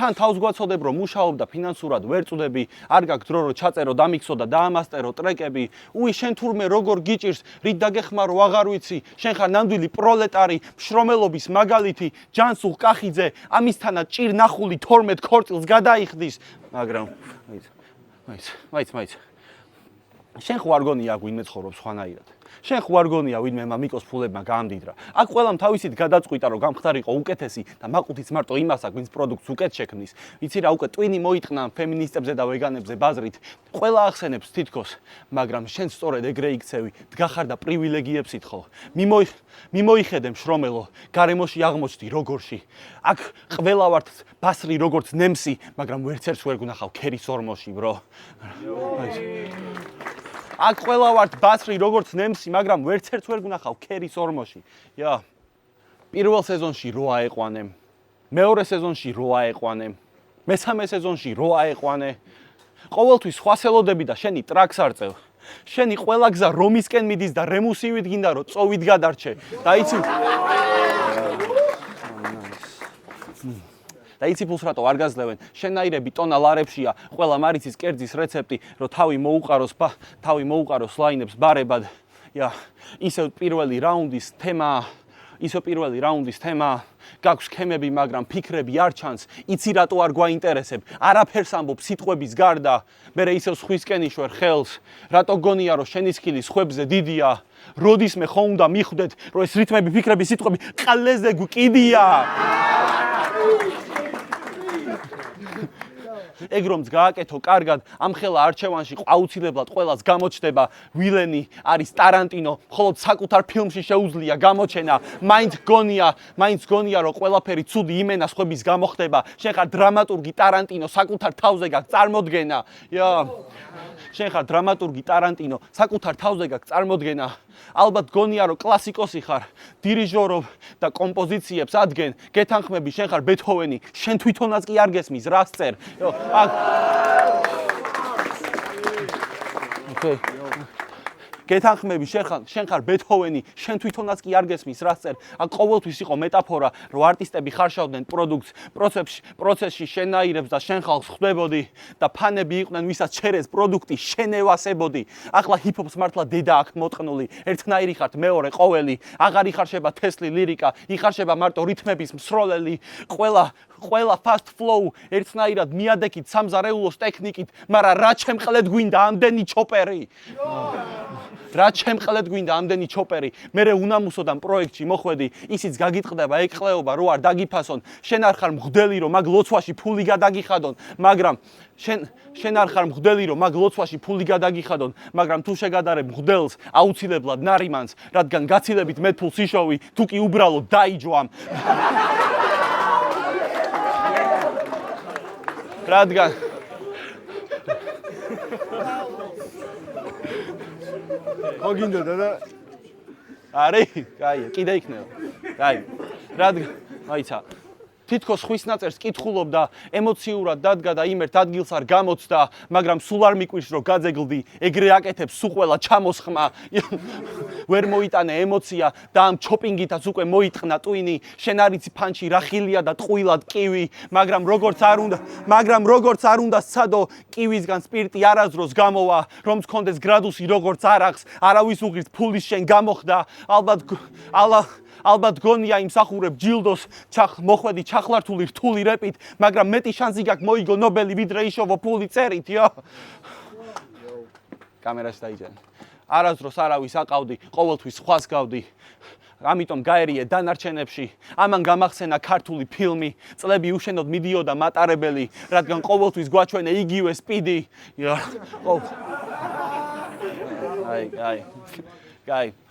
თან თავს გვაცოდებ რომ მუშაობ და ფინანსურად ვერ წვდები, არ გაქვს დრო რომ ჩაწერო, დამიქსო და დაამასტერო ტრეკები. უი შენ თურმე როგორ გიჭირს, რით დაგეხმარო აღარ ვიცი. შენ ხარ ნამდვილი პროლეტარი, მშრომელობის მაგალითი, ჯანსუღ კახიძე, ამისთანაც ჭირ ნახული 12 ქორწილს გადაიხდის. მაგრამ მაიც შენ ხო არ გონია გვინმე ცხოვრობს სხვანაირად. შენ ხო არ გონია ვინმე მამიკოს ფულებმა გაამდიდრა. აქ ყველამ თავისით გადაწყვიტა რომ გამხდარიყო უკეთესი და მაყუთიც მარტო იმას აქვს, ვინც პროდუქტს უკეთ შექმნის. იცი რა, უკვე ტვინი მოიტყნა ფემინისტებზე და ვეგანებზე ბაზრით. ყველა ახსენებს თითქოს, მაგრამ შენ სწორედ ეგრე იქცევი, დგახარ და პრივილეგიებს ითხოვ. მიმოიხედე მშრომელო, გარემოში აღმოჩნდი როგორში. აქ ყველა ვართ ბასრი როგორც ნემსი, მაგრამ ვერცერთს ვერ გუნახავ ქერის ორმოში, bro. აქ ყველა ვართ ბასრი როგორც ნემსი, მაგრამ ვერცერთს ვერ გუნახავ ქერის ორმოში. პირველ სეზონში რო აეყვანე, მეორე სეზონში რო აეყვანე, მესამე სეზონში რო აეყვანე. ყოველთვის სხვა სელოდები და შენი ტრაქს არ წევ. შენი ყველა გზა რომისკენ მიდის და რემუსივით გინდა რომ წოვით გადარჩე. და იცი ფულს რატო არ გაძლევენ? შენაირები ტონა ლარებშია, ყველა მარიცის კერძის რეცეპტი, რომ თავი მოუყაროს ლაინებს ბარებად. ისევ პირველი რაუნდის თემა, გაქვს სქემები, მაგრამ ფიქრები არ ჩანს. იცი რატო არ გვაინტერესებ? არაფერს ამბობ სიტყვების გარდა. მერე ისევ სხვისკენ იშვერ ხელს. რატო გონია რომ შენი სკილი სხვებზე დიდია? როდისმე ხო უნდა მიხვდეთ, რომ ეს რითმები, ფიქრები, სიტყვები ყალეზე გვკიდია. ეგ რომც გააკეთო კარგად, ამ ხელა არჩევანში აუცილებლად ყველას გამოჩნდება ვილენი არის ტარანტინო, მხოლოდ საკუთარ ფილმში შეუძლია გამოჩენა. მაინც გონია რომ ყველაფერი ცუდი იმენა სხვების გამოხდება. შენ ხარ დრამატურგი ტარანტინო, საკუთარ თავზე გაქვს წარმოდგენა. შენ ხარ დრამატურგი ტარანტინო, საკუთარ თავზე გაქვს წარმოდგენა. ალბათ გონია რომ კლასიკოსი ხარ, დირიჟორობ და კომპოზიციებს ადგენ, გეთანხმები შენ ხარ ბეთჰოვენი, შენ თვითონაც კი არ გესმის რას წერ. გეთანხმები შენ ხარ ბეთჰოვენი, შენ თვითონაც კი არ გესმის რას წერ. აქ ყოველთვის იყო მეტაფორა, რომ არტისტები ხარშავდნენ პროდუქტს, პროცესში შენაირებს და შენ ხალხს ხვდებოდი და ფანები იყვნენ, ვისაც ჩერეს პროდუქტი, შენ ევასებოდი. ახლა ჰიპ-ჰოპს მართლა დედა აქვს მოტყნული, ერთნაირი ხართ მეორე ყოველი, აღარ იხარშება თესლი ლირიკა, იხარშება მარტო რითმების მსროლელი, ყველა fast flow ერთნაირად მიადექით სამზარეულოს ტექნიკით, მაგრამ რა ჩემყლედ გვინდა ამდენი ჩოპერი? მერე უნამუსოდან პროექტში მოხვედი, ისიც გაგიტყდება ეგ ყლეობა, რო არ დაგიფასონ. შენ არ ხარ მღვდელი, რომ მაგ ლოცვაში ფული გადაგიხადონ, მაგრამ თუ შეგადარებ მღვდელს, აუცილებლად ნარიმანს, რადგან გაცილებით მეტ ფულს იშოვი, თუ კი უბრალოდ დაიჯვამ. რადგან მოგინდოდა და არი, კაია, კიდე იქნება. მაიცა თითქოს ხვის ნაწერს კითხულობ და ემოციურად დადგა და იმერთ ადგილს არ გამოცდა, მაგრამ სულ არ მიკვირს რომ გაძეგლდი, ეგრე აკეთებს სულ ყველა ჩამოსხმა. ვერ მოიტანე ემოცია და ამ ჩოპინგითაც უკვე მოიტყნა ტვინი, შენ არიცი ფანჩი რა ხილია და ტყუილად კივი, მაგრამ როგორც არ უნდა სცადო, კივისგან სპირტი არასდროს გამოვა, რომ მქონდეს გრადუსი როგორც არახს, არავის უღირს ფულის შენ გამოხდა, ალბათ გონია იმსახურებ ჯილდოს, მოხვედი ჩახლართული რთული რეპით, მაგრამ მეტი შანსი გაქვს მოიგო ნობელი, ვიდრე იშოვო ფული წერით, კამერაში დაიჯერე. არასდროს არავის აყავდი, ყოველთვის სხვას გავდი. ამიტომ გაერიე დანარჩენებში, ამან გამახსენა ქართული ფილმი, წლები უშენოდ მიდიოდა მატარებელი, რადგან ყოველთვის გვაჩვენე იგივე სპიდი.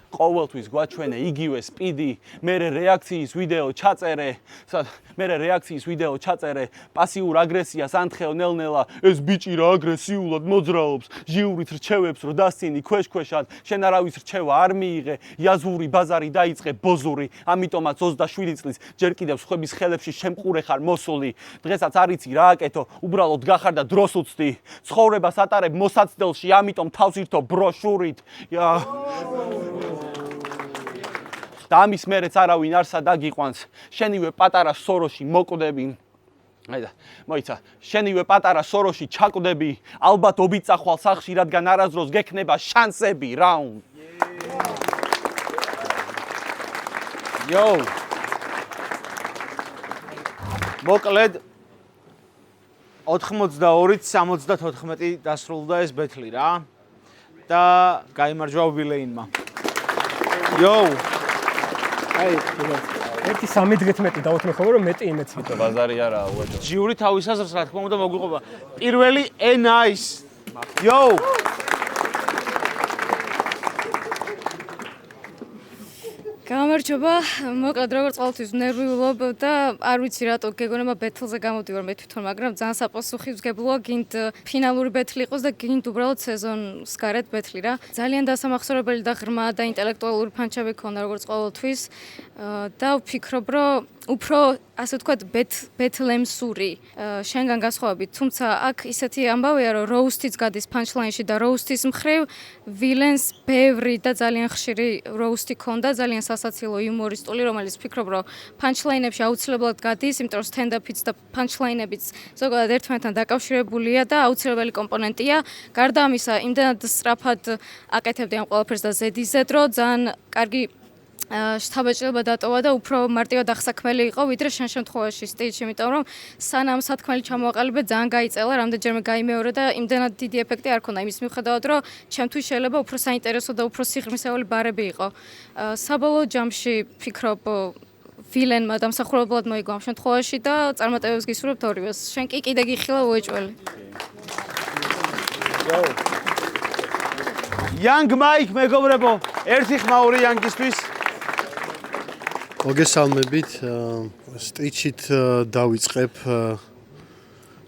ყოველთვის გვაჩვენე იგივე სპიდი, მერე რეაქციის ვიდეო ჩაწერე, პასიურ აგრესიას ანთხეო ნელ-ნელა, ეს ბიჭი რა აგრესიულად მოძრაობს, ჟიურით რჩევებს რო დასცინი ქვეშ-ქვეშად, შენ არავის რჩევა არ მიიღე, იაზური ბაზარი დაიწყე ბოზური, ამიტომაც 27 წლის ჯერ კიდევ სხვების ხელებში შემყურე ხარ მოსული, დღესაც არიცი რა აკეთო, უბრალოდ გახარ და დროს უცდი, ცხოვრებას ატარებ მოსაცდელში, ამიტომ თავს ირთო ბროშურით. და ამის მერეც არავინ არსა დაგიყვანს, შენივე პატარა სოროში მოკვდები. აიდა, მოიცა, შენივე პატარა სოროში ჩაკვდები, ალბათ ობიწახვალ სახში, რადგან არასდროს გექნება შანსები, რაუნდ. Yo. მოკლედ 82-ით 74 დასრულდა ეს ბეთლი რა. და გაიმარჯვა ვილეინმა. Yo. აი, ერთი 3-11 დავუთმეხო რომ მეტი იმეც ვიტო. ბაზარი არაა უეჭო. ჯიური თავის აზრს რა თქმა უნდა მოგვიყვება. პირველი nice. Yo. გამარჯობა, მოკლედ როგორც ყოველთვის ნერვიულობ და არ ვიცი რატო გეგონება ბეთლზე გამოდივარ მე თვითონ, მაგრამ ძალიან საპასუხისმგებლოა, გინდ ფინალური ბეთლი იყოს და გინდ უბრალოდ სეზონს გარეთ ბეთლი რა. ძალიან დასამახსოვრებელი და ღრმა და ინტელექტუალური ფანჩები ქონდა როგორც ყოველთვის და ვფიქრობ, რომ უფრო ასე ვთქვათ ბეთლემსური შენგან გასხოვებით, თუმცა აქ ისეთი ამბავია, რომ როუსტიც გადის პანჩლაინში და როუსტის მხრივ ვილენს ბევრი და ძალიან ხშირი როუსტი ქონდა, ძალიან სასაცილო იუმორისტული, რომელიც ვფიქრობ, რომ პანჩლაინებში აუცილებლად გადის, იმიტომ რომ სტენდაპიც და პანჩლაინებიც ზოგადად ერთმანეთთან დაკავშირებულია და აუცილებელი კომპონენტია. გარდა ამისა, იმდენად სწრაფად აკეთებდი ამ ყველაფერს და ზედიზედ, რომ ძალიან კარგი შთაბეჭდილება დატოვა და უფრო მარტივად აღსაქმელი იყო, ვიდრე შენ შემთხვევაში სტეიჯში, იმიტომ რომ სანამ სათქმელი ჩამოაყალიბე, ძალიან გაიწელა, რამდენჯერმე გაიმეორე და იმდენად დიდი ეფექტი არ ქონდა იმის მიუხედავად, რომ ჩემთვის შეიძლება უფრო საინტერესო და უფრო სიღრმისეული ბარები იყო. საბოლოო ჯამში ვფიქრობ ვილენმა დამსახურებლად მოიგო ამ შემთხვევაში და წარმატებებს გისურვებთ ორივეს. შენ კი კიდე გიხილა უეჭველი. Young Mike მეგობრებო, ერთი ხმაური Young-ისთვის. მოგესალმებით, სტეიჯით დავიწყებ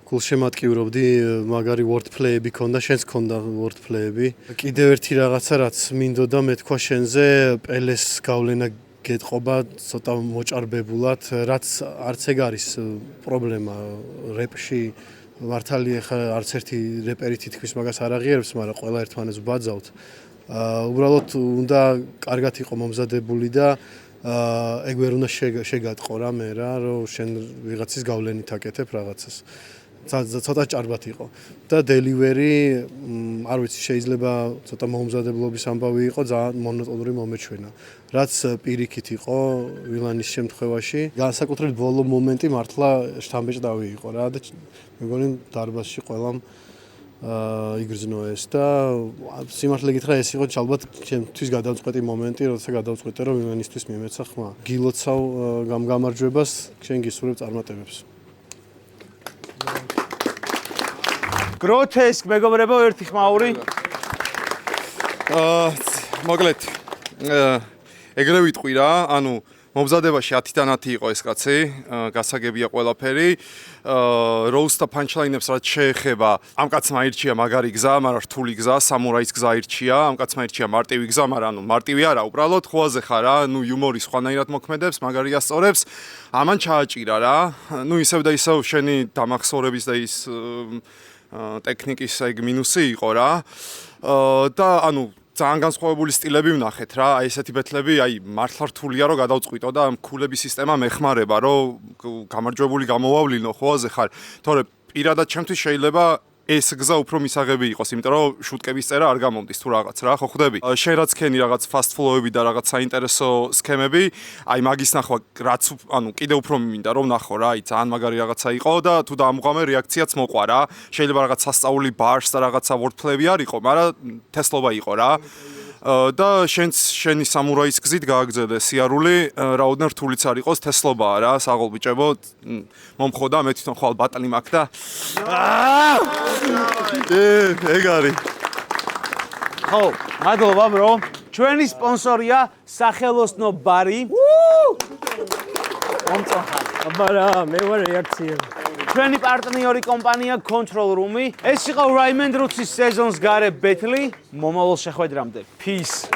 გულშემატკივრობდი, მაგარი wordplay-ები ქონდა, შენს ქონდა wordplay-ები. კიდევ ერთი რაღაცა, რაც მინდოდა მეთქვა შენზე, პელეს გავლენა გეტყობა ცოტა მოჭარბებულად, რაც არც ეგ არის პრობლემა რეპში. მართალია ხა არც ერთი რეპერი თითქმის მაგას არ აღიარებს, მაგრამ ყველა ერთმანეთს ვბაძავთ. უბრალოდ უნდა კარგად იყო მომზადებული და ეგ ვერ უნდა შეგატყო რამე რა, რომ შენ ვიღაცის გავლენით აკეთებ რაღაცას. ცოტა ჭარბად იყო. და დელივერი, არ ვიცი, შეიძლება ცოტა მომზადებლობის ამბავი იყო, ძალიან მონოტონური მომეჩვენა. რაც პირიქით იყო ვილანის შემთხვევაში, განსაკუთრებით ბოლო მომენტი მართლა შთამბეჭდავი იყო რა და მეგონი დარბაზში ყველამ იგრძნო ეს და სიმართლე გითხრა ეს იყო ალბათ ჩემთვის გადავწყვეტი მომენტი, როცა გადავწყვეტე რომ ვილანისთვის მიმეცა ხმა. გილოცავ გამარჯვებას, შენ გისურვებ წარმატებებს. Grotesque მეგობრებო, ერთი ხმაური. მოკლედ ეგრე ვიტყვი რა, ანუ მომზადებაში 10-დან 10 იყო ეს კაცი, გასაგებია ყველაფერი. როუსტ და პანჩლაინებს რაც შეეხება, ამ კაცმა აირჩია მაგარი გზა, მაგრამ რთული გზა, სამურაის გზა აირჩია, ამ კაცმა აირჩია მარტივი გზა, მაგრამ ანუ მარტივი არა, უბრალოდ ხოაზე ხარ რა, ნუ იუმორი სხვანაირად მოქმედებს, მაგარი ასწორებს, ამან ჩააჭირა რა. ნუ ისევ და ისევ შენი დამახსოვრების და ის ტექნიკის ეგ მინუსი იყო რა. და ანუ ძალიან განსხვავებული სტილები ვნახეთ რა, აი ესეთი ბეთლები, აი მართლა რთულია რომ გადავწყვიტო და ამ ქულების სისტემა მეხმარება, რომ გამარჯვებული გამოვავლინო, ხოაზე ხარ. თორე პირადად ჩემთვის შეიძლება ეს გზა უფრო მისაღები იყოს, იმიტომ რომ შუტკების წერა არ გამომდის თუ რაღაც რა, ხო ხვდები? შენ რაც ქენი რაღაც fast flow-ები და რაღაც საინტერესო სქემები, აი მაგის ნახვა რაც ანუ კიდე უფრო მინდა რომ ნახო რა, აი ძალიან მაგარი რაღაცა იყო და თუ დაამღვამე რეაქციაც მოყვა რა. შეიძლება რაღაც სასწაული bars და რაღაცა wordplay-ები არ იყო, მაგრამ თესლობა იყო რა. და შენი სამურაის გზით გააგზავნე სიარული, რაოდნე რთულიც არ იყოს, თესლობაა რა, საღოლ ბიჭებო, მომხოდა მე თვითონ ხვალ ბატონი მაქვს და ეგ არის. ხო, მადლობა bro. ჩვენი სპონსორია სახელოსნო ბარი. მომწონხარ. აბა რა, მე ვარ რეაქციები. ჩვენი პარტნიორი კომპანია Control Room-ი. ეს იყო Raymond Roots-ის სეზონს გარე ბეთლი. მომავალ შეხვედრამდე. Peace.